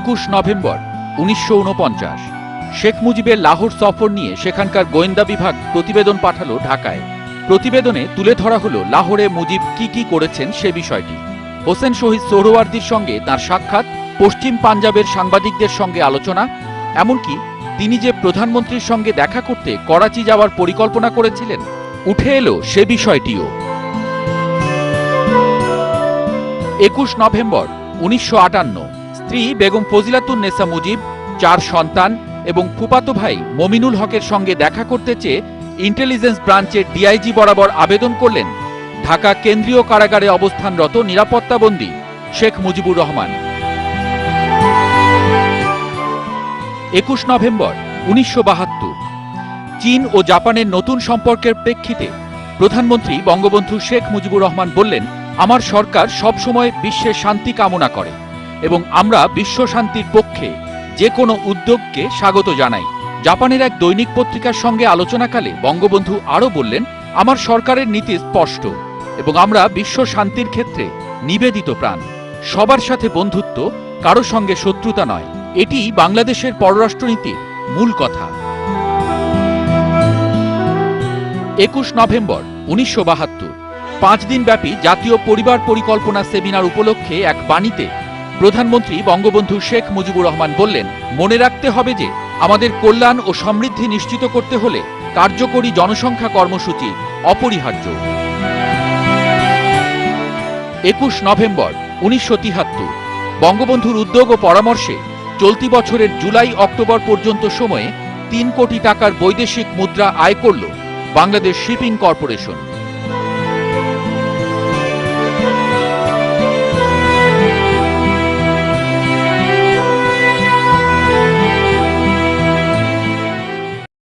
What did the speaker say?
21 November 1949 Sheikh মুজিবের লাহোর সফর নিয়ে সেখানকার গোয়েন্দা বিভাগ প্রতিবেদন পাঠালো ঢাকায়। প্রতিবেদনে তুলে ধরা হলো লাহোরে মুজিব কি করেছেন সে বিষয়টি। হোসেন শহীদ সোহরাওয়ার্দীর সঙ্গে তার সাক্ষাৎ, পশ্চিম পাঞ্জাবের সাংবাদিকদের সঙ্গে আলোচনা, এমনকি তিনি যে প্রধানমন্ত্রীর সঙ্গে দেখা করতে করাচি যাওয়ার পরিকল্পনা করেছিলেন, উঠে এলো সে বিষয়টিও। 21 নভেম্বর 1958 স্ত্রী বেগম ফজিলাতুন্নেসা মুজিব, 4 সন্তান এবং ফুফাতো ভাই মমিনুল হকের সঙ্গে দেখা করতে চেয়ে ইন্টেলিজেন্স ব্রাঞ্চের ডিআইজি বরাবর আবেদন করলেন ঢাকা কেন্দ্রীয় কারাগারে অবস্থানরত নিরাপত্তাবন্দী শেখ মুজিবুর রহমান। 21 নভেম্বর 1972 চীন ও জাপানের নতুন সম্পর্কের প্রেক্ষিতে প্রধানমন্ত্রী বঙ্গবন্ধু শেখ মুজিবুর রহমান বললেন, আমার সরকার সবসময় বিশ্বের শান্তি কামনা করে এবং আমরা বিশ্ব শান্তির পক্ষে যে কোনো উদ্যোগকে স্বাগত জানাই। জাপানের এক দৈনিক পত্রিকার সঙ্গে আলোচনাকালে বঙ্গবন্ধু আরও বললেন, আমার সরকারের নীতি স্পষ্ট এবং আমরা বিশ্ব শান্তির ক্ষেত্রে নিবেদিত প্রাণ। সবার সাথে বন্ধুত্ব, কারো সঙ্গে শত্রুতা নয়, এটি বাংলাদেশের পররাষ্ট্রনীতির মূল কথা। 21 নভেম্বর 1972 5 দিনব্যাপী জাতীয় পরিবার পরিকল্পনা সেমিনার উপলক্ষে এক বাণীতে প্রধানমন্ত্রী বঙ্গবন্ধু শেখ মুজিবুর রহমান বললেন, মনে রাখতে হবে যে আমাদের কল্যাণ ও সমৃদ্ধি নিশ্চিত করতে হলে কার্যকরী জনসংখ্যা কর্মসূচি অপরিহার্য। 21 নভেম্বর 1973 বঙ্গবন্ধুর উদ্যোগ ও পরামর্শে চলতি বছরের জুলাই অক্টোবর পর্যন্ত সময়ে 3 কোটি টাকার বৈদেশিক মুদ্রা আয় করল বাংলাদেশ শিপিং কর্পোরেশন।